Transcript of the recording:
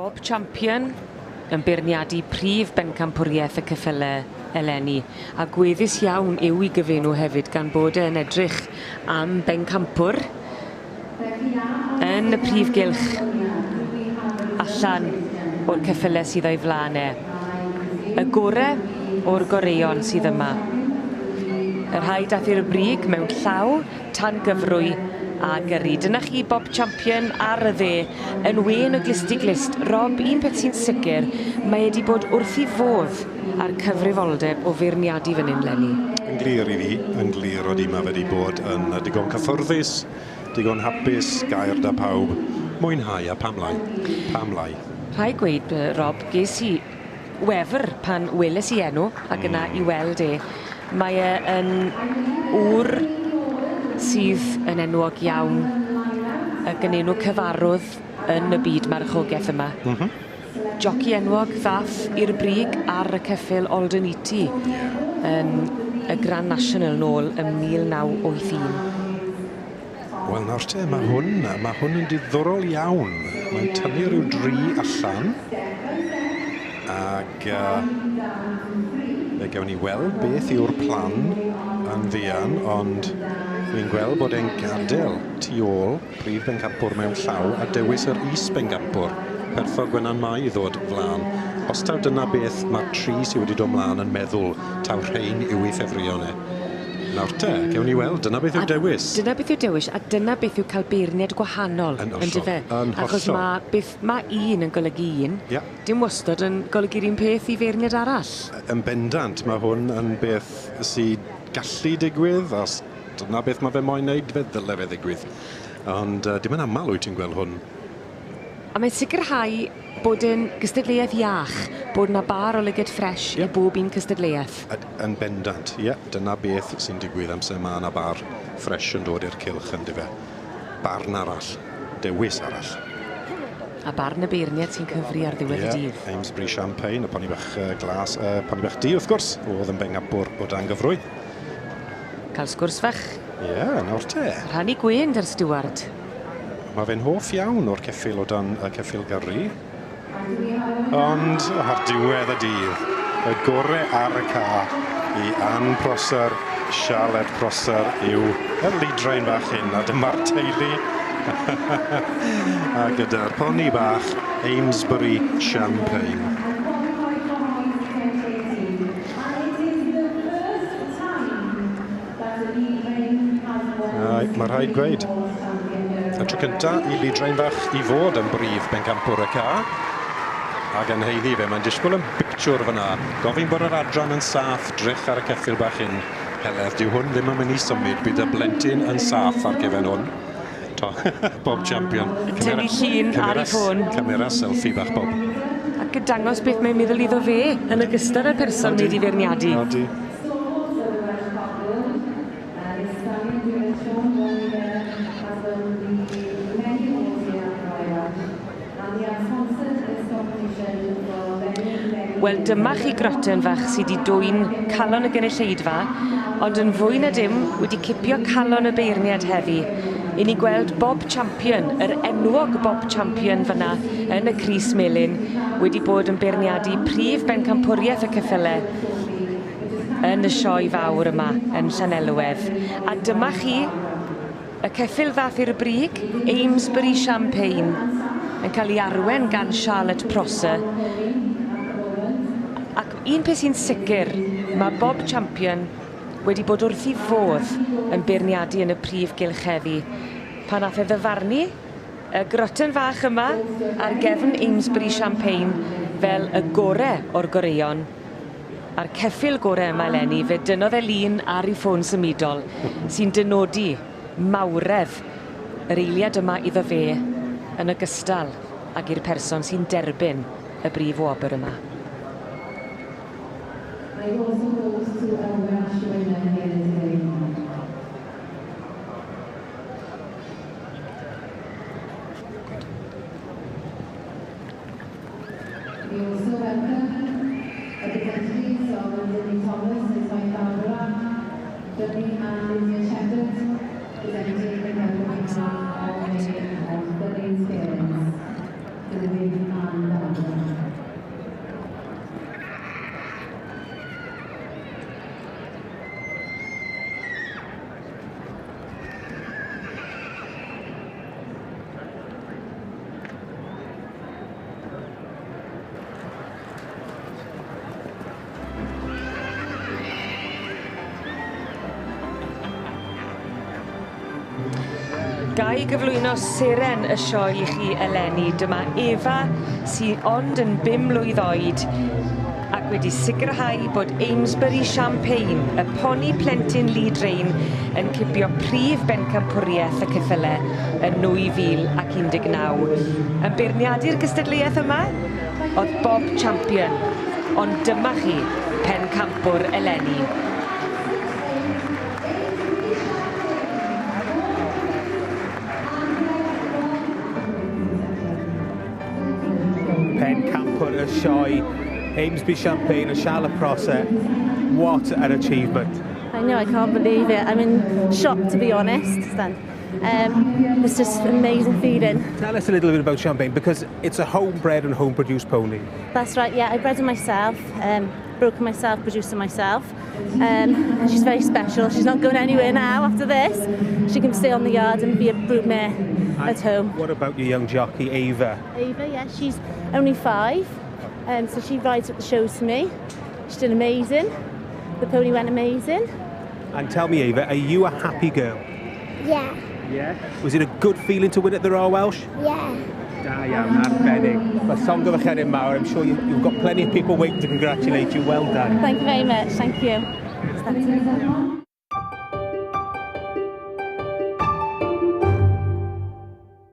bob champion yn beirniadu prif bencampwriaeth y ceffylau eleni, a gweddus iawn yw I gyfenw hefyd gan bod e'n edrych am bencampwr yn y prif gylch allan o'r ceffylau sydd o'i flanau. Y gorau o'r goreion sydd yma. Y rhai dath i'r brig mewn llaw, tan gyfrwy a gyrru. Dyna chi bob champion ar y dde yn wen y glistig-list. Rob, un peth sy'n sicr, mae wedi bod wrth I fodd ar cyfrifoldeb o feirniadu fan hyn leni. Yn glir I fi, yn glir oeddi mae wedi bod yn digon cyffyrddus, digon hapus, gair da pawb, mwynhau a pamlau. Pamlau. Rhai gweud, Rob, ges I wefr pan weles I enw ac yna I weld Mae yn ŵr sydd yn enwog iawn ac yn enw cyfarwydd yn y byd marchogaeth yma. Joci enwog ddath i'r brig ar y ceffyl Aldernete yn y Grand National nôl ym 1981. Wel nawr te, mae hwn yn diddorol iawn. Mae'n tynnu rhyw dri allan ac fe gawn ni weld beth yw'r plan yn fuan, ond dwi'n gweld bod e'n gadael tu ôl prif bencampwr mewn llaw a dewis yr is-bencampwr. Perffordd Gwenan Mai I ddod flaen. Os taw dyna beth mae'r tri sydd wedi dod mlaen yn meddwl taw rhain yw ei ffefrion Nawr te, gawn ni weld, dyna beth yw dewis. Dyna beth yw dewis, a dyna beth yw cael beirniad gwahanol yn dyfe. Achos mae un yn golygu un, dim wastad yn golygu'r un peth I feirniad arall. Yn bendant, mae hwn yn beth sydd gallu digwydd, a dyna beth mae fe moyn wneud, fe ddyle fe ddigwydd. Ond dim yn aml wyt ti'n gweld hwn. A mae'n sicrhau bod yn gystadleuaeth iach, bod yna bar o lygad ffres I bob un cystadleuaeth. Yn bendant, dyna beth sy'n digwydd amser mae yna bar ffres yn dod i'r cylch yn dyfe. Barn arall, dewis arall. A barn y beirniad sy'n cyfri ar ddiwedd y dydd. Amesbury Champagne, y poni bach glas, poni bach di wrth gwrs, oedd yn bencampwr o dan gyfrwy. Cael sgwrs fach. Nawr te. Rhannu gwyn dar steward. Mae fe'n hoff iawn o'r ceffyl o dan y ceffyl gyrru. Ond ar diwedd y dydd, y gorau ar y ca I Ann Prosser, Charlotte Prosser yw y lidrain bach hyn, a dyma'r teulu. A gyda'r poni bach, Amesbury Champagne. Mae rhaid gweud. Y tro cyntaf I lidrain fach I fod yn brif bencampwr y ca. Ac yn heiddi fe, mae'n disgwyl yn pictiwr fyna. Gofyn bod yr adran yn saff, drych ar y ceffyl bach hyn. Heledd, dyw hwn ddim yn mynd I symud, bydd y blentyn yn saff ar gefen hwn. Bob champion. Tynnu llun ar ei ffôn. Camera selfie bach bob. Ac y dangos beth mae'n meddwl iddo fe yn ogystal â'r person wedi feirniadu. Odi. Wel, dyma chi groten fach sydd wedi dwyn calon y gynulleidfa, ond yn fwy na dim wedi cipio calon y beirniad heddi. I ni gweld bob champion, yr enwog bob champion fyna yn y Crys Melyn, wedi bod yn beirniadu prif bencampwriaeth y ceffylau yn y sioe fawr yma yn Llanelwedd. A dyma chi y ceffyl ddath i'r brig, Amesbury Champagne, yn cael ei arwen gan Charlotte Prosser. Ac un peth sy'n sicr, mae bob champion wedi bod wrth I fodd yn beirniadu yn y prif gylch heddi. Pan nath ddyfarnu y groten fach yma ar gefn Amesbury Champagne fel y gorau o'r goreion. A'r ceffyl gorau yma eleni, fe dynodd lun ar ei ffôn symudol sy'n dynodi mawredd yr eiliad yma iddo fe yn ogystal ag i'r person sy'n derbyn y brif wobr yma. It also goes to a Welsh winner here today. We also welcome the deputies of Lily Thomas, his wife Barbara, Johnny and Lydia Shepherd, presenting the government of the parents to the baby and Gai gyflwyno seren y sioe i chi eleni. Dyma Efa sy'n ond yn 5 mlwydd oed ac wedi sicrhau bod Amesbury Champagne, y poni plentyn lead-rein, yn cipio prif bencampwriaeth y ceffylau yn 2019. Yn beirniadu'r gystadleuaeth yma, oedd Bob Champion, ond dyma chi pencampwr eleni. Pencampwr y sioe, Amesbury Champagne and Siala Prosser. What an achievement. I know, I can't believe it. I'm in shock, to be honest. It's just an amazing feeling. Tell us a little bit about Champagne, because it's a home-bred and home-produced pony. That's right, yeah. I bred her myself, broke her myself, produced her myself. She's very special. She's not going anywhere now after this. She can stay on the yard and be a broodmare at home. What about your young jockey, Ava? Ava, yeah, she's only 5. So she rides at the shows for me. She did amazing. The pony went amazing. And tell me, Ava, are you a happy girl? Yeah. Yeah? Was it a good feeling to win at the Royal Welsh? Yeah. Da iawn, arbennig. Mae llongyfarchiadau mawr. I'm sure you've got plenty of people waiting to congratulate you. Well done. Thank you very much. Thank you.